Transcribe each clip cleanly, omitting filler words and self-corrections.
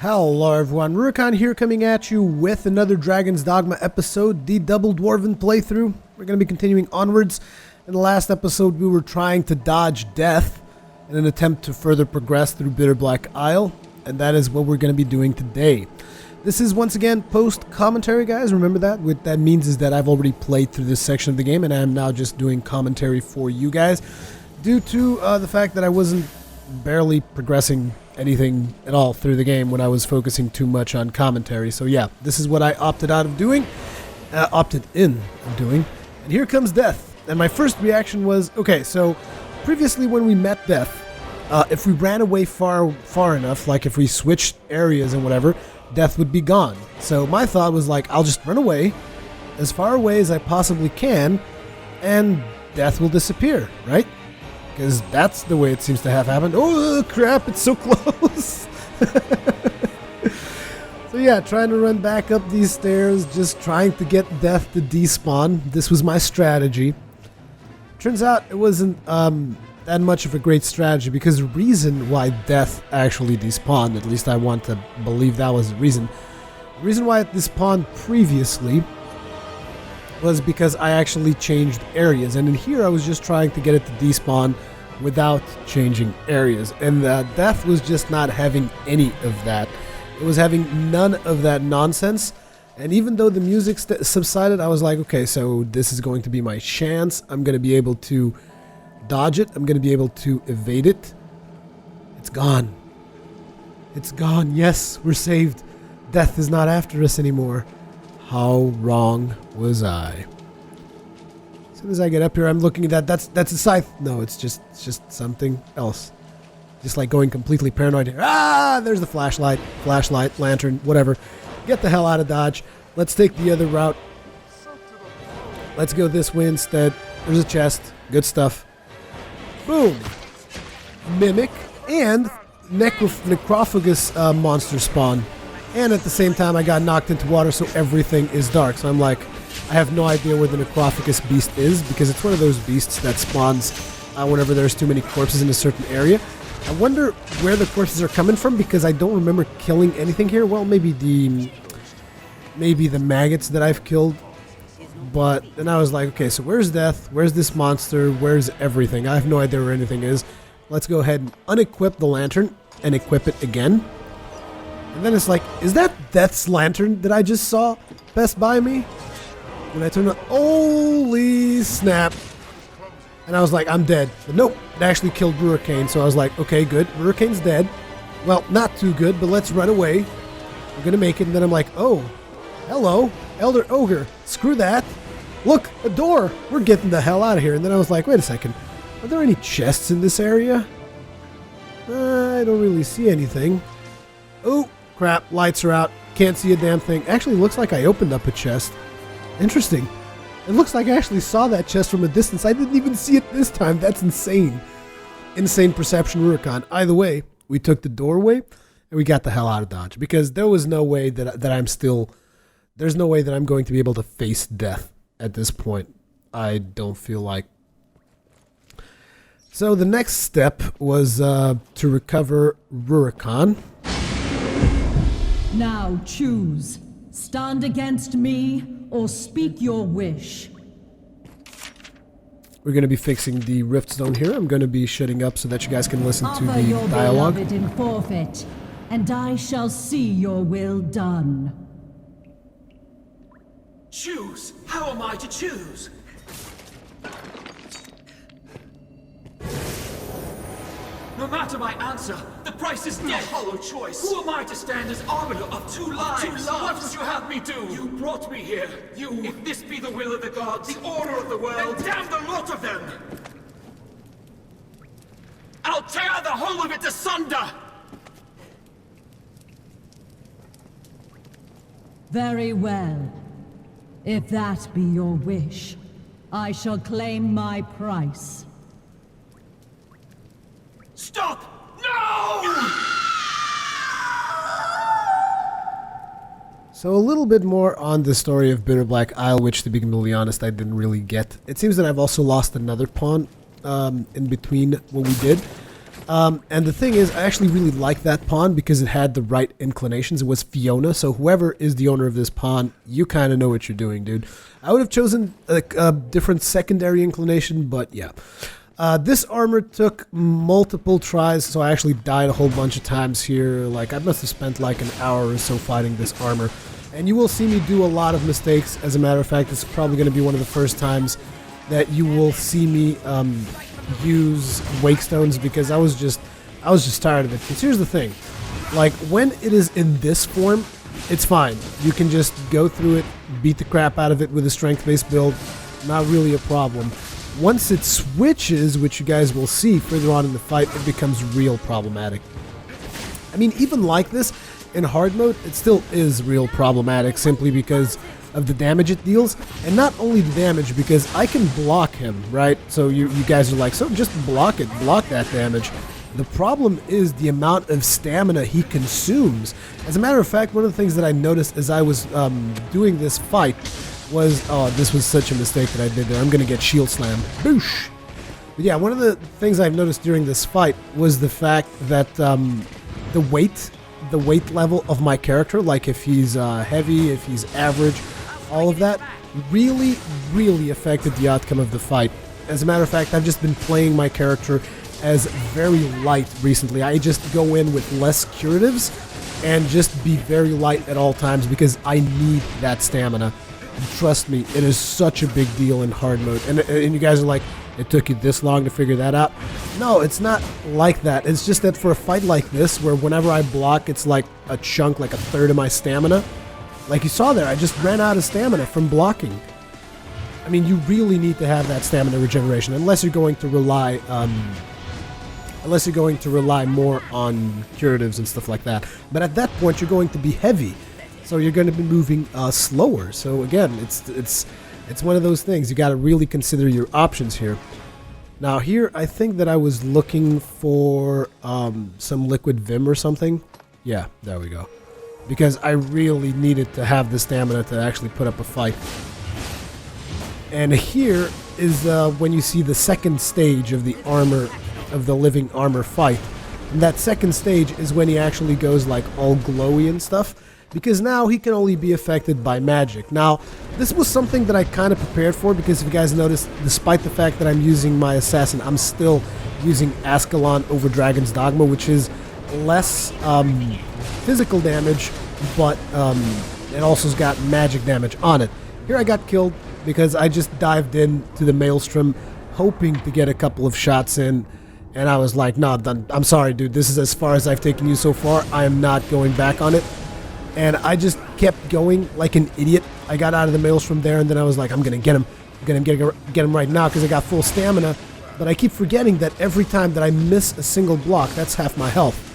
Hello everyone, Rurikhan here coming at you with another Dragon's Dogma episode, the Double Dwarven playthrough. We're going to be continuing onwards. In the last episode we were trying to dodge death in an attempt to further progress through Bitterblack Isle, and that is what we're going to be doing today. This is once again post-commentary, guys, remember that? What that means is that I've already played through this section of the game and I am now just doing commentary for you guys due to the fact that I wasn't barely progressing anything at all through the game when I was focusing too much on commentary. So yeah, this is what I opted in of doing. And here comes death. And my first reaction was, okay, so previously when we met death, if we ran away far enough, like if we switched areas and whatever, death would be gone. So my thought was like, I'll just run away as far away as I possibly can and death will disappear, right? Because that's the way it seems to have happened. Oh crap, it's so close. So yeah, trying to run back up these stairs, just trying to get death to despawn. This was my strategy. Turns out it wasn't that much of a great strategy, because the reason why death actually despawned, at least I want to believe that was the reason why it despawned previously was because I actually changed areas, and in here I was just trying to get it to despawn without changing areas, and death was just not having any of that. It was having none of that nonsense, and even though the music subsided, I was like, okay, so this is going to be my chance. I'm going to be able to dodge it. I'm going to be able to evade it. It's gone. It's gone. Yes, we're saved. Death is not after us anymore. How wrong was I? As soon as I get up here, I'm looking at that. That's a scythe. No, it's just something else. Just like going completely paranoid here. Ah, there's the flashlight, lantern, whatever. Get the hell out of Dodge. Let's take the other route. Let's go this way instead. There's a chest. Good stuff. Boom. Mimic and necrophagus monster spawn. And at the same time, I got knocked into water, so everything is dark. So I'm like, I have no idea where the necrophagus beast is, because it's one of those beasts that spawns whenever there's too many corpses in a certain area. I wonder where the corpses are coming from, because I don't remember killing anything here. Well, maybe the maggots that I've killed. But then I was like, okay, so where's death? Where's this monster? Where's everything? I have no idea where anything is. Let's go ahead and unequip the lantern and equip it again. And then it's like, is that Death's lantern that I just saw pass by me? When I turned on, holy snap. And I was like, I'm dead. But nope, it actually killed Rurikhan. So I was like, okay, good. Rurikhan's dead. Well, not too good, but let's run away. We're going to make it. And then I'm like, oh, hello, Elder Ogre. Screw that. Look, a door. We're getting the hell out of here. And then I was like, wait a second. Are there any chests in this area? I don't really see anything. Oh, crap. Lights are out. Can't see a damn thing. Actually, looks like I opened up a chest. Interesting. It looks like I actually saw that chest from a distance. I didn't even see it this time. That's insane. Insane perception, Rurikhan. Either way, we took the doorway and we got the hell out of Dodge, because there was no way that I'm still... There's no way that I'm going to be able to face death at this point. I don't feel like. So the next step was to recover Rurikhan. Now choose. Stand against me or speak your wish. We're going to be fixing the rift zone here. I'm going to be shutting up so that you guys can listen to Offer the your dialogue. beloved in forfeit, and I shall see your will done. Choose! How am I to choose? No matter my answer, the price is death. A hollow choice. Who am I to stand as arbiter of two lives? What would you have me do? You brought me here. If this be the will of the gods, the order of the world, then damn the lot of them! I'll tear the whole of it asunder! Very well. If that be your wish, I shall claim my price. Stop! No! So a little bit more on the story of Bitterblack Isle, which, to be completely honest, I didn't really get. It seems that I've also lost another pawn in between what we did. And the thing is, I actually really like that pawn because it had the right inclinations. It was Fiona, so whoever is the owner of this pawn, you kind of know what you're doing, dude. I would have chosen a different secondary inclination, but yeah. This armor took multiple tries, so I actually died a whole bunch of times here. Like, I must have spent like an hour or so fighting this armor. And you will see me do a lot of mistakes. As a matter of fact, this is probably going to be one of the first times that you will see me use wake stones, because I was just tired of it. Because here's the thing, like, when it is in this form, it's fine. You can just go through it, beat the crap out of it with a strength-based build. Not really a problem. Once it switches, which you guys will see further on in the fight, it becomes real problematic. I mean, even like this, in hard mode, it still is real problematic, simply because of the damage it deals. And not only the damage, because I can block him, right? So you guys are like, so just block it, block that damage. The problem is the amount of stamina he consumes. As a matter of fact, one of the things that I noticed as I was doing this fight was, oh, this was such a mistake that I did there. I'm going to get shield slam. Boosh! But yeah, one of the things I've noticed during this fight was the fact that the weight level of my character, like if he's heavy, if he's average, all of that really, really affected the outcome of the fight. As a matter of fact, I've just been playing my character as very light recently. I just go in with less curatives and just be very light at all times because I need that stamina. And trust me, it is such a big deal in hard mode. And you guys are like, it took you this long to figure that out? No, it's not like that. It's just that for a fight like this, where whenever I block, it's like a chunk, like a third of my stamina. Like you saw there, I just ran out of stamina from blocking. I mean, you really need to have that stamina regeneration, unless you're going to rely more on curatives and stuff like that. But at that point, you're going to be heavy, so you're going to be moving slower. So again, it's one of those things. You got to really consider your options here. Now here, I think that I was looking for some liquid vim or something. Yeah, there we go. Because I really needed to have the stamina to actually put up a fight. And here is when you see the second stage of the armor, of the living armor fight. And that second stage is when he actually goes like all glowy and stuff, because now he can only be affected by magic. Now, this was something that I kind of prepared for, because if you guys notice, despite the fact that I'm using my assassin, I'm still using Ascalon over Dragon's Dogma, which is less physical damage, but it also's got magic damage on it. Here I got killed because I just dived into the Maelstrom hoping to get a couple of shots in, and I was like, no, I'm sorry, dude, this is as far as I've taken you so far. I am not going back on it. And I just kept going like an idiot. I got out of the Maelstrom there, and then I was like, I'm gonna get him. I'm gonna get him right now because I got full stamina. But I keep forgetting that every time that I miss a single block, that's half my health.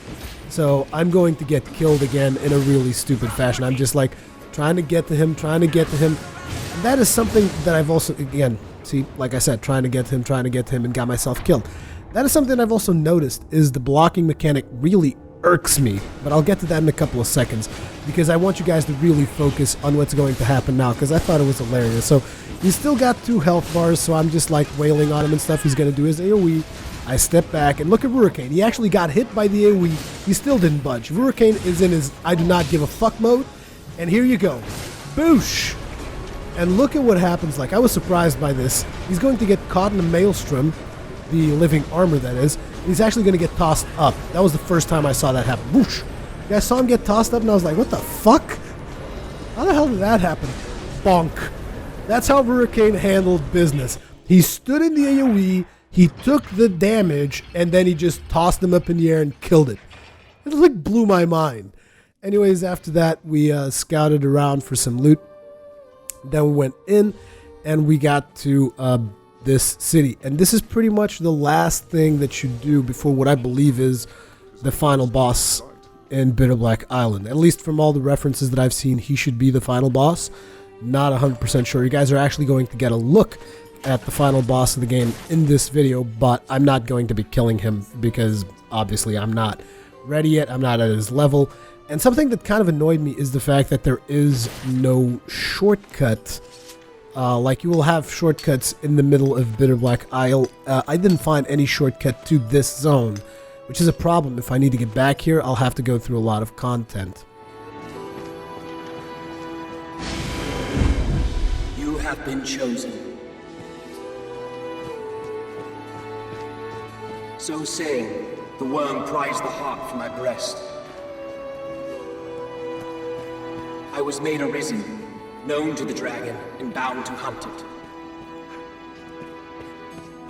So I'm going to get killed again in a really stupid fashion. I'm just like trying to get to him. And that is something that I've also, again, see, like I said, trying to get to him and got myself killed. That is something I've also noticed, is the blocking mechanic really irks me, but I'll get to that in a couple of seconds, because I want you guys to really focus on what's going to happen now, because I thought it was hilarious. So he's still got 2 health bars, so I'm just like wailing on him and stuff. He's going to do his AoE. I step back and look at Rurikhan. He actually got hit by the AoE. He still didn't budge. Rurikhan is in his I do not give a fuck mode, and here you go. Boosh! And look at what happens. Like, I was surprised by this. He's going to get caught in a Maelstrom, the living armor that is. He's actually going to get tossed up. That was the first time I saw that happen. Whoosh! You guys saw him get tossed up, and I was like, what the fuck? How the hell did that happen? Bonk. That's how Rurikhan handled business. He stood in the AoE, he took the damage, and then he just tossed him up in the air and killed it. It like blew my mind. Anyways, after that, we scouted around for some loot. Then we went in, and we got to this city. And this is pretty much the last thing that you do before what I believe is the final boss in Bitterblack Island. At least from all the references that I've seen, he should be the final boss. Not 100% sure. You guys are actually going to get a look at the final boss of the game in this video, but I'm not going to be killing him because obviously I'm not ready yet. I'm not at his level. And something that kind of annoyed me is the fact that there is no shortcut. Like, you will have shortcuts in the middle of Bitterblack Isle. I didn't find any shortcut to this zone, which is a problem. If I need to get back here, I'll have to go through a lot of content. You have been chosen. So saying, the worm pries the heart from my breast. I was made Arisen, known to the dragon, and bound to hunt it.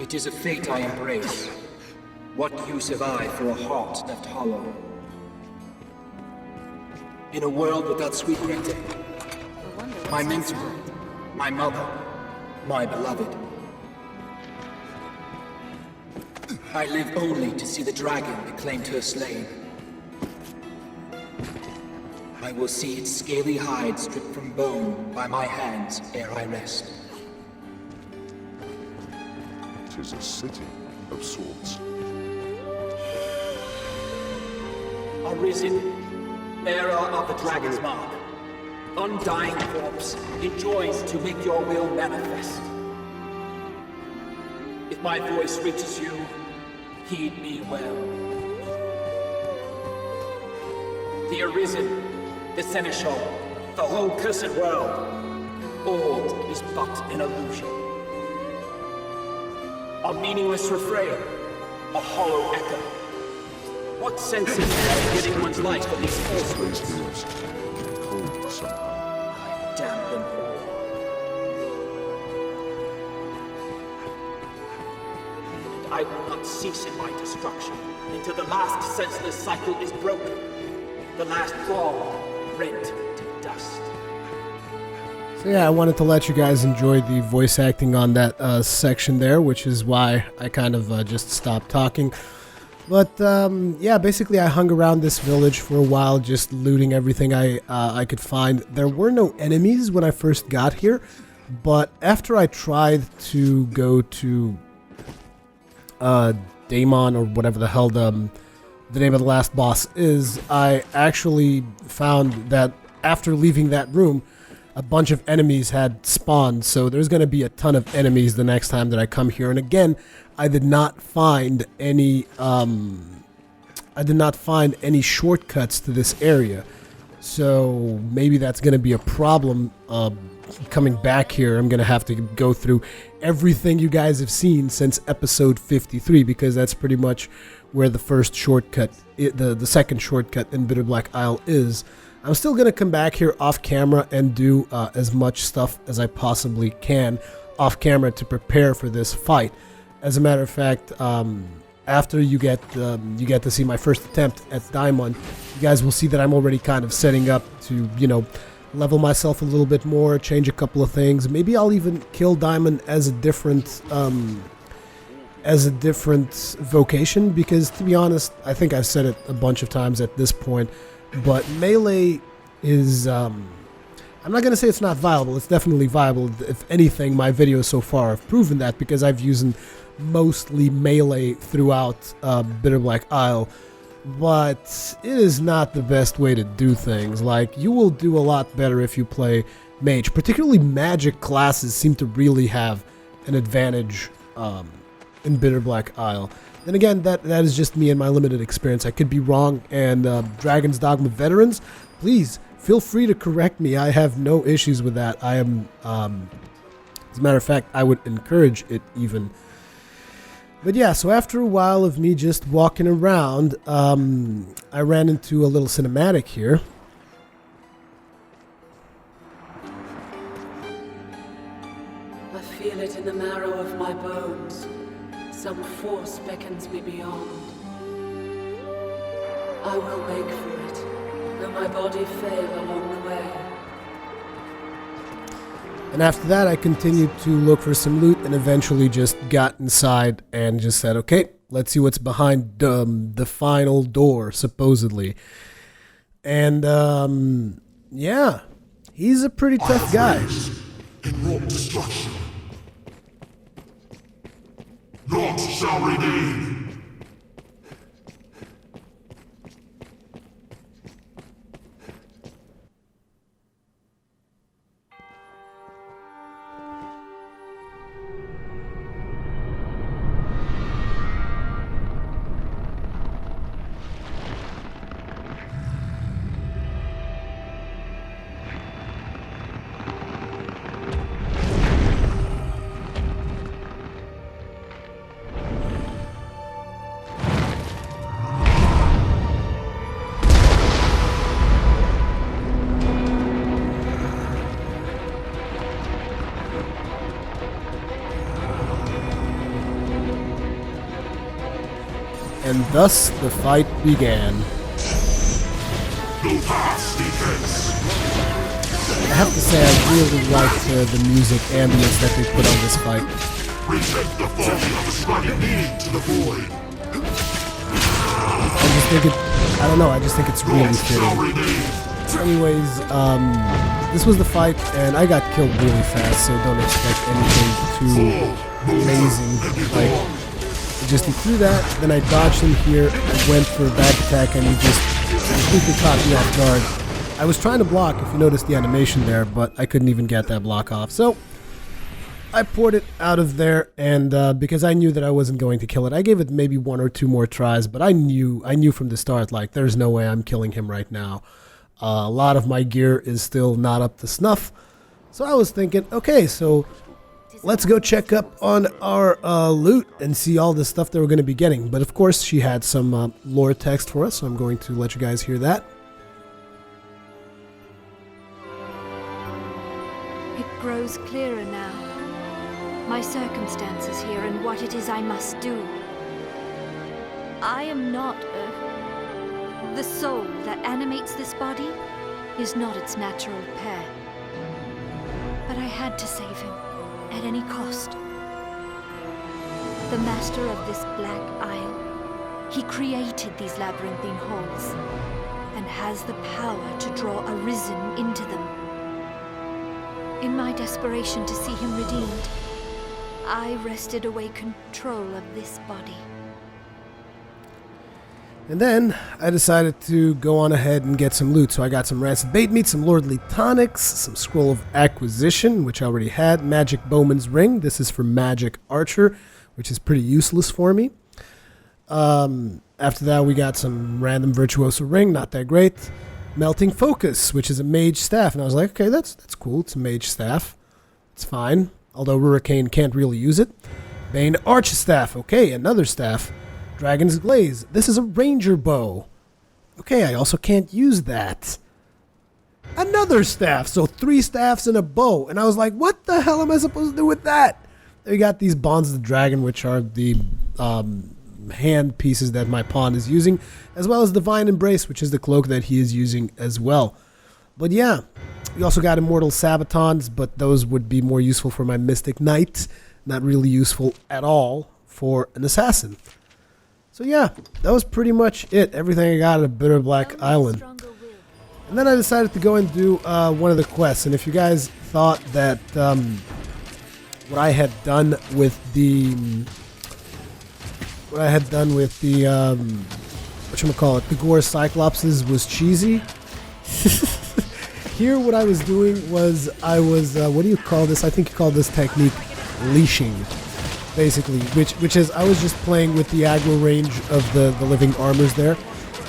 It is a fate I embrace. What use have I for a heart left hollow? In a world without sweet Grete, my mentor, my mother, my beloved. I live only to see the dragon that claimed her slain. I will see its scaly hide stripped from bone by my hands ere I rest. 'Tis a city of sorts. Arisen, bearer of the dragon's mark, undying corpse, enjoins to make your will manifest. If my voice reaches you, heed me well. The Arisen, the Seneschal, the whole cursed world, all is but an illusion. A meaningless refrain, a hollow echo. What sense is there in giving one's life for these falsehoods? Cold somehow. I damn them all. And I will not cease in my destruction until the last senseless cycle is broken. The last ball rent to dust. So yeah, I wanted to let you guys enjoy the voice acting on that section there, which is why I kind of just stopped talking. But yeah, basically I hung around this village for a while, just looting everything I could find. There were no enemies when I first got here, but after I tried to go to Daemon, or whatever the hell the name of the last boss is, I actually found that after leaving that room, a bunch of enemies had spawned, so there's going to be a ton of enemies the next time that I come here. And again, I did not find any shortcuts to this area, so maybe that's going to be a problem coming back here. I'm going to have to go through everything you guys have seen since episode 53, because that's pretty much where the first shortcut, the second shortcut in Bitterblack Isle is. I'm still going to come back here off camera and do as much stuff as I possibly can off camera to prepare for this fight. As a matter of fact, after you get to see my first attempt at Daimon, you guys will see that I'm already kind of setting up to, you know, level myself a little bit more, change a couple of things. Maybe I'll even kill Daimon as a different vocation, because to be honest, I think I've said it a bunch of times at this point, but melee is, I'm not going to say it's not viable. It's definitely viable. If anything, my videos so far have proven that, because I've used mostly melee throughout Bitterblack Isle. But it is not the best way to do things. Like, you will do a lot better if you play mage. Particularly magic classes seem to really have an advantage in Bitterblack Isle. Then again, that is just me and my limited experience. I could be wrong, and Dragon's Dogma veterans, please feel free to correct me. I have no issues with that. I am, as a matter of fact, I would encourage it even. But yeah, so after a while of me just walking around, I ran into a little cinematic here. I feel it in the marrow of my bones. Some force beckons me beyond. I will make for it, though my body fail along the way. And after that, I continued to look for some loot and eventually just got inside and just said, okay, let's see what's behind the final door, supposedly. And, yeah, he's a pretty tough guy. Wrought destruction. Naught shall remain. and thus the fight began. No pass defense. I have to say, I really like the music ambience that they put on this fight. Present the folly of ascribing meaning to the void. I just think I don't know, I just think it's really fitting. Anyways, this was the fight, and I got killed really fast, so don't expect anything too amazing. Like, he threw that, then I dodged him here, I went for a back attack, and he just completely caught me off guard. I was trying to block, if you noticed the animation there, but I couldn't even get that block off. So I poured it out of there, and because I knew that I wasn't going to kill it, I gave it maybe 1 or 2 more tries, but I knew from the start, like, there's no way I'm killing him right now. A lot of my gear is still not up to snuff. So I was thinking, okay, so let's go check up on our loot and see all the stuff that we're going to be getting. But of course, she had some lore text for us, so I'm going to let you guys hear that. It grows clearer now. My circumstances here and what it is I must do. I am not the soul that animates this body is not its natural pair. But I had to save him, at any cost. The master of this Black Isle, he created these labyrinthine halls, and has the power to draw Arisen into them. In my desperation to see him redeemed, I wrested away control of this body. And then I decided to go on ahead and get some loot. So I got some rancid bait meat, some lordly tonics, some scroll of acquisition, which I already had, magic bowman's ring. This is for magic archer, which is pretty useless for me. After that, we got some random virtuoso ring, not that great. Melting focus, which is a mage staff, and I was like, okay, that's cool. It's a mage staff. It's fine. Although Rurikhan can't really use it. Bane arch staff. Okay, another staff. Dragon's Glaze. This is a ranger bow. Okay, I also can't use that. Another staff. So 3 staffs and a bow. And I was like, what the hell am I supposed to do with that? We got these Bonds of the Dragon, which are the hand pieces that my pawn is using, as well as Divine Embrace, which is the cloak that he is using as well. But yeah, we also got Immortal Sabatons, but those would be more useful for my Mystic Knight. Not really useful at all for an assassin. So yeah, that was pretty much it. Everything I got at Bitterblack Island. And then I decided to go and do one of the quests. And if you guys thought that what I had done with the whatchamacallit, the Gore Cyclopses was cheesy. Here what I was doing was I was what do you call this? I think you call this technique leashing. Basically, which is I was just playing with the aggro range of the living armors there.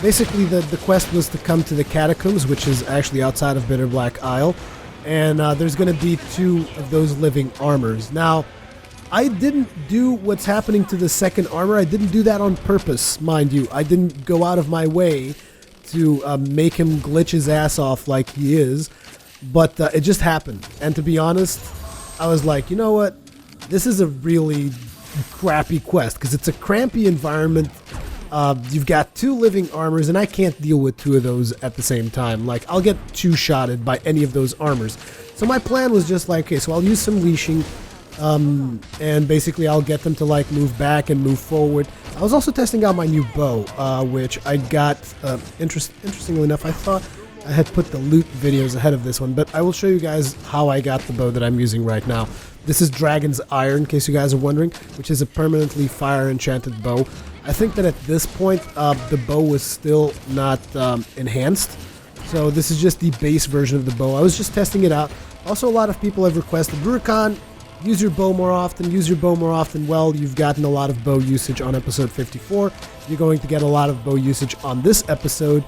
Basically, the quest was to come to the catacombs, which is actually outside of Bitterblack Isle, and there's going to be 2 of those living armors. Now, I didn't do what's happening to the second armor. I didn't do that on purpose, mind you. I didn't go out of my way to make him glitch his ass off like he is, but it just happened. And to be honest, I was like, you know what? This is a really crappy quest because it's a crampy environment. You've got 2 living armors, and I can't deal with 2 of those at the same time. Like, I'll get 2-shotted by any of those armors. So my plan was just like, okay, so I'll use some leashing, and basically I'll get them to like move back and move forward. I was also testing out my new bow, which I got, interestingly enough, I thought I had put the loot videos ahead of this one, but I will show you guys how I got the bow that I'm using right now. This is Dragon's Iron, in case you guys are wondering, which is a permanently fire enchanted bow. I think that at this point, the bow was still not enhanced. So this is just the base version of the bow. I was just testing it out. Also, a lot of people have requested, Rurikhan, use your bow more often, use your bow more often. Well, you've gotten a lot of bow usage on episode 54. You're going to get a lot of bow usage on this episode.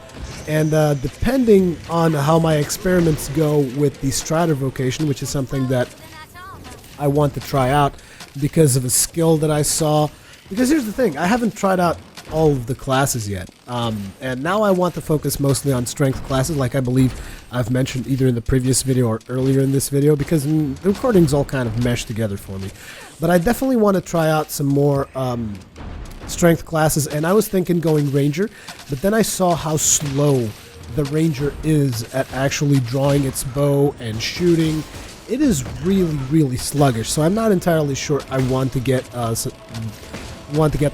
And depending on how my experiments go with the Strider vocation, which is something that I want to try out because of a skill that I saw. Because here's the thing, I haven't tried out all of the classes yet. And now I want to focus mostly on strength classes, like I believe I've mentioned either in the previous video or earlier in this video, because the recordings all kind of mesh together for me. But I definitely want to try out some more strength classes, and I was thinking going Ranger, but then I saw how slow the Ranger is at actually drawing its bow and shooting. It is really, really sluggish, so I'm not entirely sure I want to get the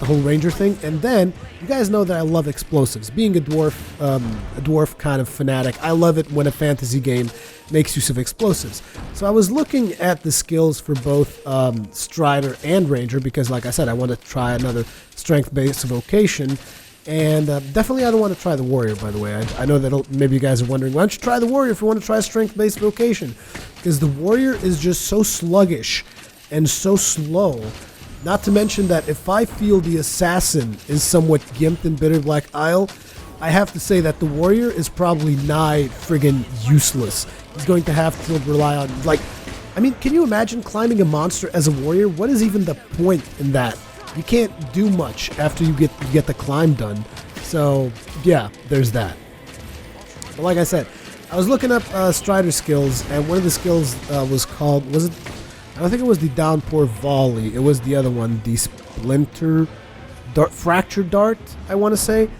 whole Ranger thing. And then you guys know that I love explosives. Being a dwarf kind of fanatic, I love it when a fantasy game makes use of explosives. So I was looking at the skills for both Strider and Ranger because, like I said, I want to try another strength-based vocation. And definitely I don't want to try the Warrior, by the way. I know that maybe you guys are wondering, why don't you try the Warrior if you want to try a strength-based vocation? Because the Warrior is just so sluggish and so slow. Not to mention that if I feel the Assassin is somewhat gimped in Bitterblack Isle, I have to say that the Warrior is probably nigh friggin' useless. He's going to have to rely on, like, I mean, can you imagine climbing a monster as a Warrior? What is even the point in that? You can't do much after you get the climb done. So, yeah, there's that. But like I said, I was looking up Strider skills, and one of the skills was called, I don't think it was the Downpour Volley. It was the other one, the Fracture Dart, I want to say.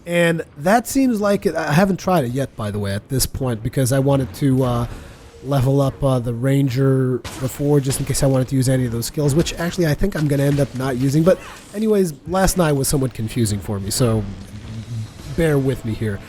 And that seems like it. I haven't tried it yet, by the way, at this point, because I wanted to level up the Ranger before, just in case I wanted to use any of those skills, which actually I think I'm going to end up not using. But anyways, last night was somewhat confusing for me, so bear with me here.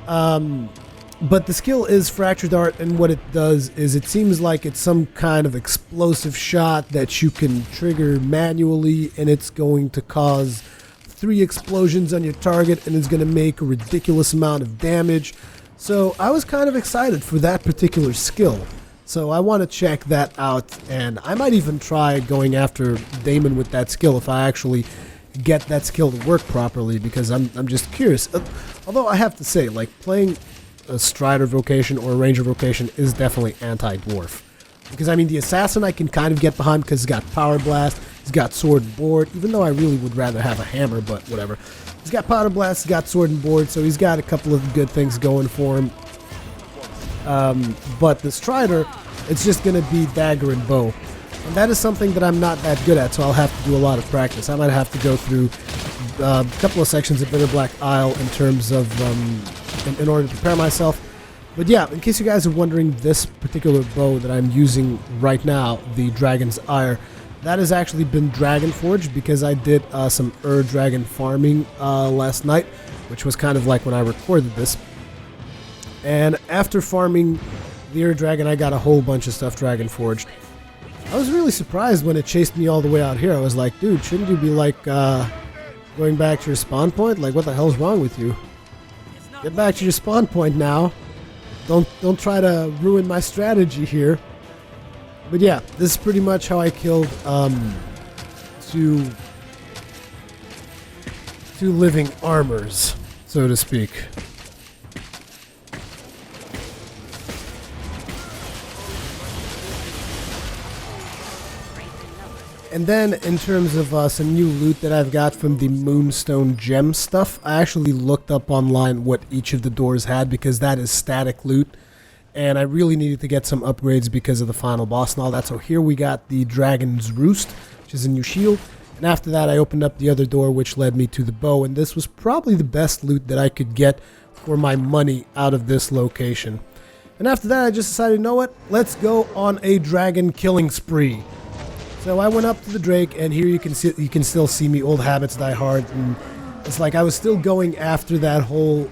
But the skill is Fracture Dart, and what it does is it seems like it's some kind of explosive shot that you can trigger manually, and it's going to cause 3 explosions on your target, and it's going to make a ridiculous amount of damage. So I was kind of excited for that particular skill. So I want to check that out, and I might even try going after Damon with that skill if I actually get that skill to work properly, because I'm just curious. Although I have to say, like, playing a Strider vocation or a Ranger vocation is definitely anti-dwarf. Because, I mean, the Assassin I can kind of get behind because he's got Power Blast, he's got Sword and Board, even though I really would rather have a hammer, but whatever. He's got Power Blast, he's got Sword and Board, so he's got a couple of good things going for him. But the Strider, it's just going to be Dagger and Bow. And that is something that I'm not that good at, so I'll have to do a lot of practice. I might have to go through a couple of sections of Bitterblack Isle in terms of, in order to prepare myself. But yeah, in case you guys are wondering, this particular bow that I'm using right now, the Dragon's Ire, that has actually been Dragon Forged because I did some Dragon farming last night, which was kind of like when I recorded this. And after farming the Dragon, I got a whole bunch of stuff Dragon Forged. I was really surprised when it chased me all the way out here. I was like, dude, shouldn't you be like going back to your spawn point? Like, what the hell's wrong with you? Get back to your spawn point now. Don't try to ruin my strategy here. But yeah, this is pretty much how I killed two living armors, so to speak. And then, in terms of some new loot that I've got from the Moonstone Gem stuff, I actually looked up online what each of the doors had, because that is static loot. And I really needed to get some upgrades because of the final boss and all that. So here we got the Dragon's Roost, which is a new shield. And after that, I opened up the other door, which led me to the bow. And this was probably the best loot that I could get for my money out of this location. And after that, I just decided, you know what? Let's go on a dragon killing spree. So I went up to the Drake, and here you can still see me. Old habits die hard, and it's like I was still going after that whole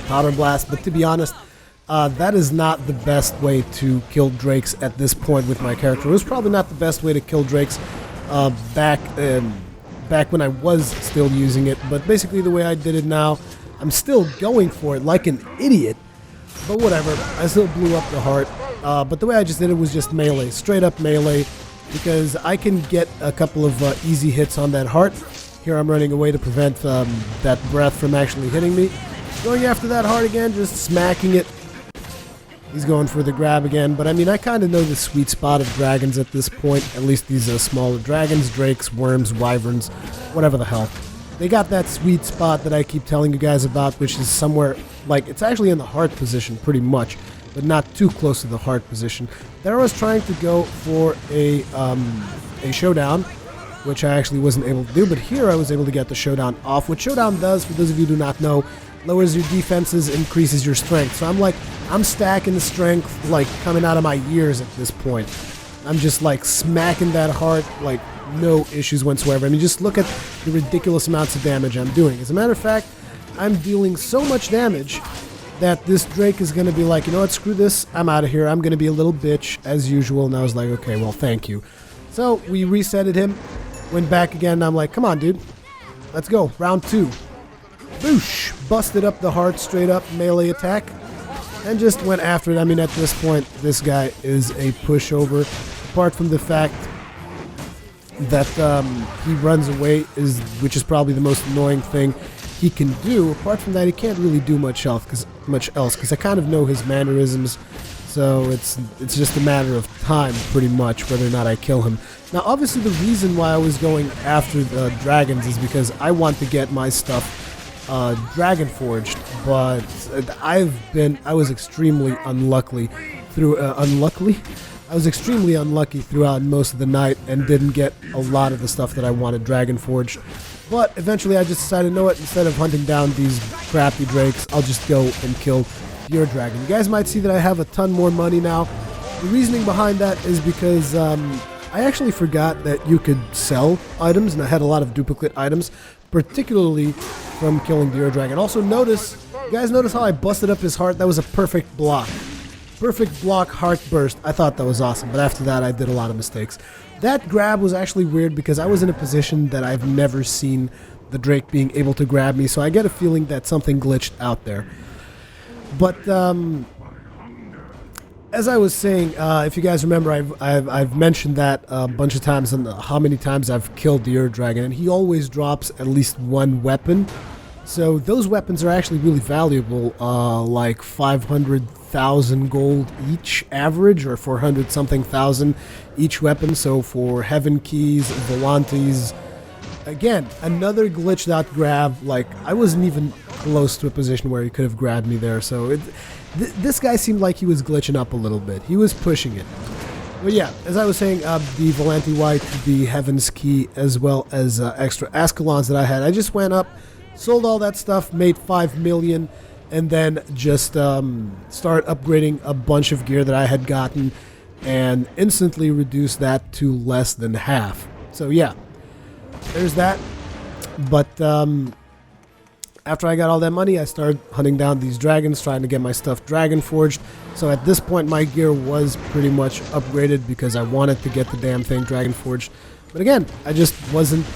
Powder Blast. But to be honest, that is not the best way to kill Drakes at this point with my character. It was probably not the best way to kill Drakes back when I was still using it. But basically, the way I did it now, I'm still going for it like an idiot. But whatever, I still blew up the heart. But the way I just did it was just melee, straight up melee, because I can get a couple of easy hits on that heart. Here I'm running away to prevent that breath from actually hitting me. Going after that heart again, just smacking it. He's going for the grab again, but I mean, I kind of know the sweet spot of dragons at this point, at least these smaller dragons, drakes, worms, wyverns, whatever the hell. They got that sweet spot that I keep telling you guys about, which is somewhere, like, it's actually in the heart position pretty much, but not too close to the heart position. There I was trying to go for a showdown, which I actually wasn't able to do, but here I was able to get the Showdown off. What Showdown does, for those of you who do not know, lowers your defenses, increases your strength. So I'm stacking the strength like coming out of my ears at this point. I'm just like smacking that heart like no issues whatsoever. I mean, just look at the ridiculous amounts of damage I'm doing. As a matter of fact, I'm dealing so much damage that this Drake is going to be like, you know what, screw this, I'm out of here. I'm going to be a little bitch as usual. And I was like, okay, well, thank you. So we resetted him, went back again, and I'm like, come on, dude. Let's go. Round 2. Boosh! Busted up the heart straight up melee attack and just went after it. I mean, at this point, this guy is a pushover. Apart from the fact that he runs away, which is probably the most annoying thing he can do. Apart from that, he can't really do much else because I kind of know his mannerisms. So it's just a matter of time, pretty much, whether or not I kill him. Now, obviously, the reason why I was going after the dragons is because I want to get my stuff Dragon Forged, but I was extremely unlucky throughout most of the night and didn't get a lot of the stuff that I wanted Dragon Forged. But eventually I just decided, you know what, instead of hunting down these crappy drakes, I'll just go and kill your dragon. You guys might see that I have a ton more money now. The reasoning behind that is because I actually forgot that you could sell items, and I had a lot of duplicate items, particularly from killing the dragon. Also you guys notice how I busted up his heart? That was a perfect block. Perfect block heart burst. I thought that was awesome, but after that I did a lot of mistakes. That grab was actually weird because I was in a position that I've never seen the Drake being able to grab me, so I get a feeling that something glitched out there. But as I was saying, if you guys remember, I've mentioned that a bunch of times and how many times I've killed the dragon, and he always drops at least one weapon. So those weapons are actually really valuable, like 500,000 gold each average, or 400 something thousand each weapon. So for Heaven Keys, Volantes, again, another glitched out grab. Like, I wasn't even close to a position where he could have grabbed me there. So this guy seemed like he was glitching up a little bit. He was pushing it. But yeah, as I was saying, the Volante White, the Heaven's Key, as well as extra Ascalons that I had, I just went up, sold all that stuff, made 5 million, and then just started upgrading a bunch of gear that I had gotten and instantly reduced that to less than half. So yeah, there's that. But after I got all that money, I started hunting down these dragons, trying to get my stuff Dragon Forged. So at this point, my gear was pretty much upgraded because I wanted to get the damn thing Dragon Forged. But again, I just wasn't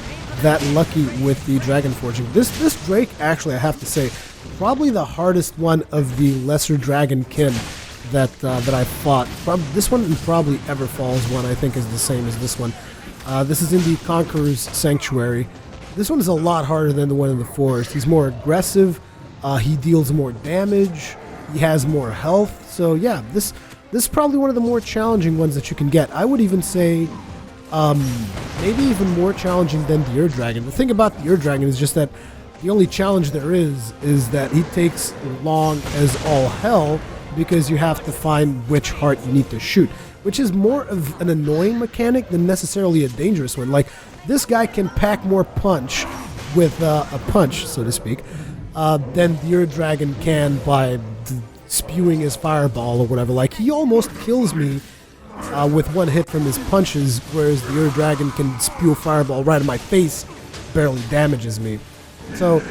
that lucky with the Dragon Forging. This Drake, actually, I have to say, probably the hardest one of the lesser Dragonkin that I fought. This one and probably Everfall's one, I think, is the same as this one. This is in the Conqueror's Sanctuary. This one is a lot harder than the one in the forest. He's more aggressive. He deals more damage. He has more health. So yeah, this is probably one of the more challenging ones that you can get. I would even say maybe even more challenging than the Dragon. The thing about the Dragon is just that the only challenge there is that he takes long as all hell because you have to find which heart you need to shoot, which is more of an annoying mechanic than necessarily a dangerous one. Like, this guy can pack more punch with a punch, so to speak, than the Dragon can by spewing his fireball or whatever. Like, he almost kills me with one hit from his punches, whereas the Dragon can spew a fireball right in my face, barely damages me. So,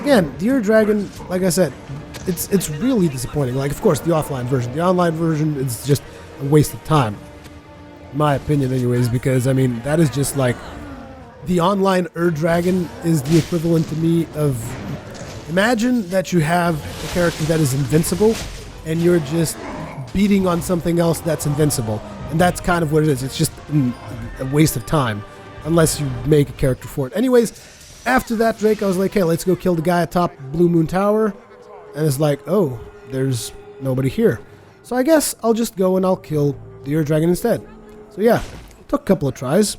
again, the Dragon, like I said, it's really disappointing. Like, of course, the offline version. The online version is just a waste of time, in my opinion anyways, because, I mean, that is just like, the online Dragon is the equivalent to me of, imagine that you have a character that is invincible, and you're just beating on something else that's invincible. And that's kind of what it is. It's just a waste of time, unless you make a character for it. Anyways, after that Drake, I was like, hey, let's go kill the guy atop Blue Moon Tower. And it's like, oh, there's nobody here. So I guess I'll just go and I'll kill the Dragon instead. So yeah, took a couple of tries.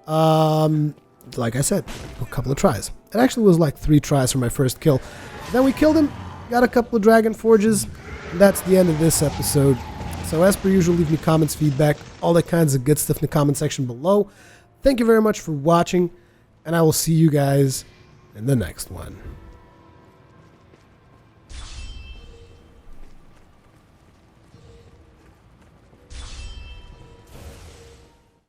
Like I said, a couple of tries. It actually was like 3 tries for my first kill. Then we killed him, got a couple of Dragon Forges, and that's the end of this episode. So as per usual, leave me comments, feedback, all that kinds of good stuff in the comment section below. Thank you very much for watching, and I will see you guys in the next one.